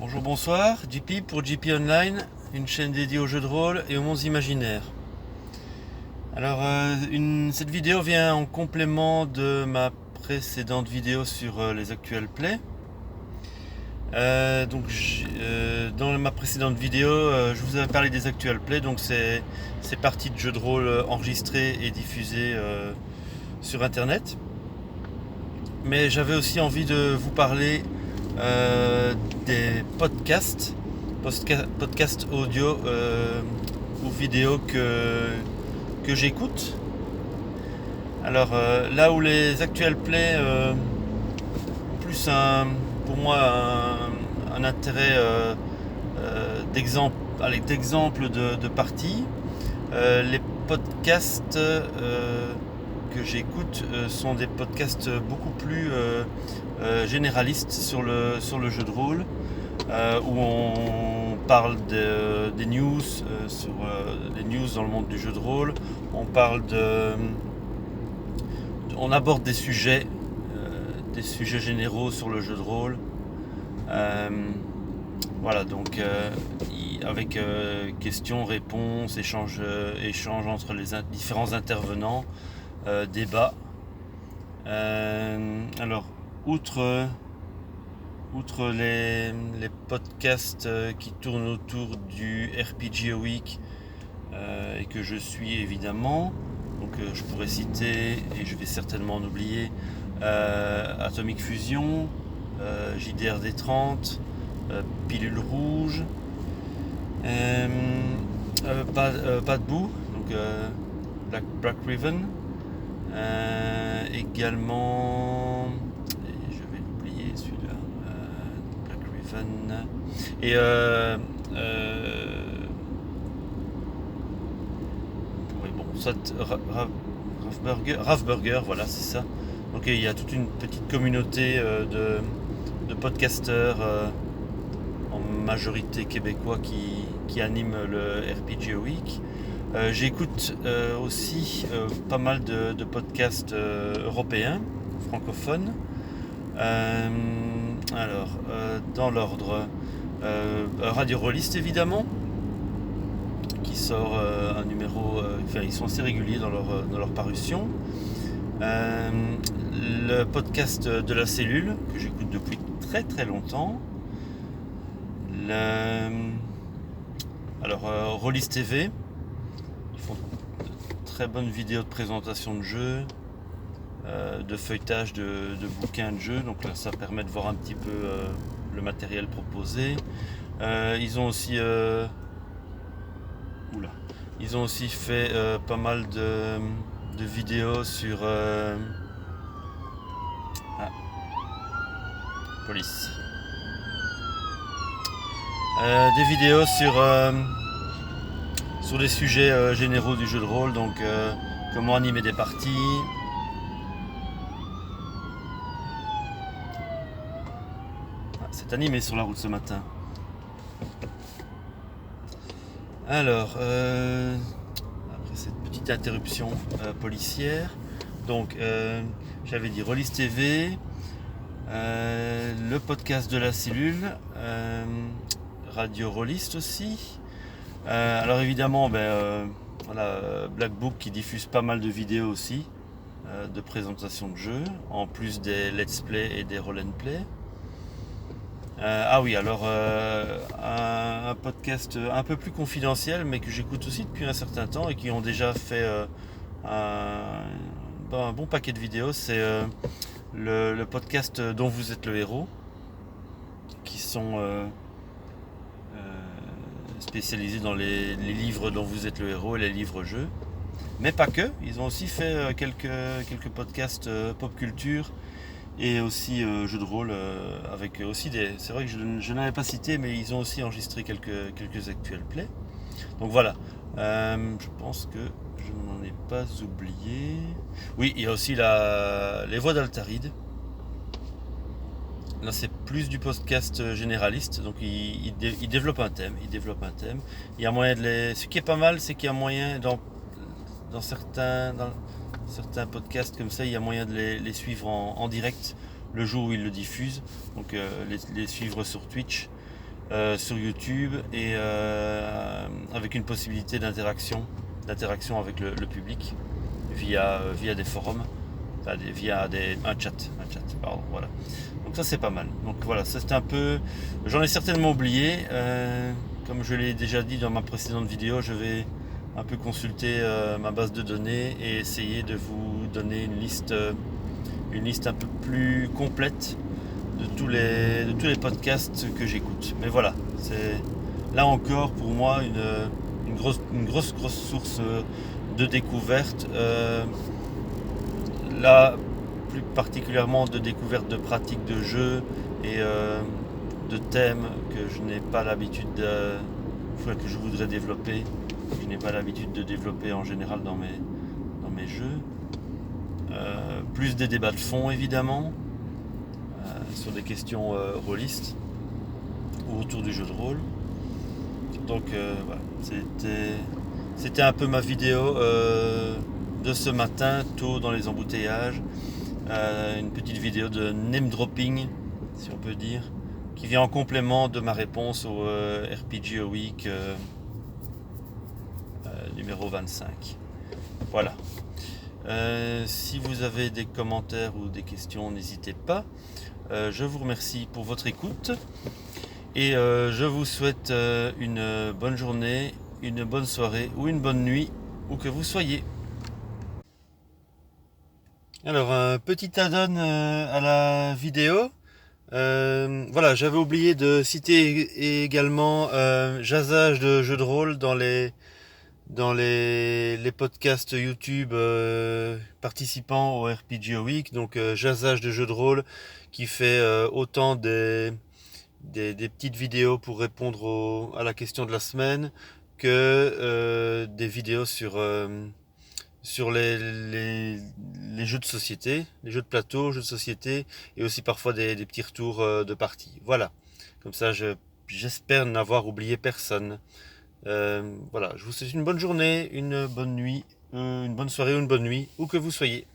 Bonjour, bonsoir, JP pour JP Online, une chaîne dédiée aux jeux de rôle et aux mondes imaginaires. Alors, cette vidéo vient en complément de ma précédente vidéo sur les actual plays. Dans ma précédente vidéo, je vous avais parlé des actual plays, donc c'est ces parties de jeux de rôle enregistrées et diffusées sur internet. Mais j'avais aussi envie de vous parler des podcasts audio ou vidéo que j'écoute. Alors là où les actual plays ont plus pour moi un intérêt d'exemple de partie, les podcasts que j'écoute sont des podcasts beaucoup plus généralistes sur le jeu de rôle, où on parle des news, sur les news dans le monde du jeu de rôle. On aborde des sujets généraux sur le jeu de rôle. Voilà, donc avec questions-réponses, échanges entre les différents intervenants, débats. Alors, outre les podcasts qui tournent autour du RPG Week et que je suis évidemment, donc je pourrais citer, et je vais certainement en oublier, Atomic Fusion, JDRD 30, Pilule Rouge, Pas de bout, donc Black Riven, également, et je vais l'oublier celui-là, Black Riven, et oui, bon, Ravburger, voilà, c'est ça. Donc il y a toute une petite communauté de podcasteurs, en majorité québécois, qui animent le RPG Week. J'écoute aussi pas mal de podcasts européens, francophones. Alors, dans l'ordre, Radio Rolliste évidemment, qui sort un numéro, ils sont assez réguliers dans leur parution. Le podcast de la cellule, que j'écoute depuis très très longtemps. Rollist TV, ils font de très bonnes vidéos de présentation de jeux, de feuilletage de bouquins de jeux, donc là ça permet de voir un petit peu le matériel proposé. Ils ont aussi fait pas mal de vidéos sur police. Des vidéos sur des sujets généraux du jeu de rôle, donc comment animer des parties. C'est animé sur la route ce matin. Alors, après cette petite interruption policière, donc j'avais dit Rollist TV, le podcast de la cellule, Radio Rollist aussi. Alors évidemment, Black Book qui diffuse pas mal de vidéos aussi, de présentation de jeux, en plus des let's play et des roll and play. Un podcast un peu plus confidentiel, mais que j'écoute aussi depuis un certain temps et qui ont déjà fait un bon paquet de vidéos, c'est le podcast dont vous êtes le héros, qui sont spécialisés dans les livres dont vous êtes le héros et les livres-jeux. Mais pas que, ils ont aussi fait quelques podcasts pop culture et aussi jeux de rôle, avec aussi c'est vrai que je n'avais pas cité, mais ils ont aussi enregistré quelques actual plays. Donc voilà, je pense que je n'en ai pas oublié. Oui, il y a aussi les voix d'Altaride. Là c'est plus du podcast généraliste, donc il développe un thème. Il y a moyen ce qui est pas mal, c'est qu'il y a moyen dans certains podcasts comme ça, il y a moyen de les suivre en direct le jour où ils le diffusent, donc les suivre sur Twitch sur YouTube et avec une possibilité d'interaction avec le public via des forums, enfin, un chat, pardon, voilà. Donc ça c'est pas mal. Donc voilà, ça c'est un peu, j'en ai certainement oublié. Comme je l'ai déjà dit dans ma précédente vidéo, je vais un peu consulter ma base de données et essayer de vous donner une liste un peu plus complète de tous les podcasts que j'écoute. Mais voilà, c'est là encore pour moi une grosse source de découverte. Là, plus particulièrement de découverte de pratiques de jeux et de thèmes que je n'ai pas l'habitude que je voudrais développer, que je n'ai pas l'habitude de développer en général dans mes jeux. Plus des débats de fond évidemment, sur des questions rôlistes ou autour du jeu de rôle. Donc voilà, c'était un peu ma vidéo de ce matin, tôt dans les embouteillages. Une petite vidéo de name dropping, si on peut dire, qui vient en complément de ma réponse au RPG Week numéro 25. Voilà. Si vous avez des commentaires ou des questions, n'hésitez pas. Je vous remercie pour votre écoute et je vous souhaite une bonne journée, une bonne soirée ou une bonne nuit, où que vous soyez. Alors, un petit add-on à la vidéo. Voilà, j'avais oublié de citer également Jazzage de jeux de rôle dans les podcasts YouTube participant au RPG Week. Donc Jazzage de jeux de rôle qui fait autant des petites vidéos pour répondre à la question de la semaine que des vidéos sur les jeux de société, les jeux de plateau, jeux de société, et aussi parfois des petits retours de partie. Voilà, comme ça j'espère n'avoir oublié personne. Voilà, je vous souhaite une bonne journée, une bonne nuit, une bonne soirée ou une bonne nuit, où que vous soyez.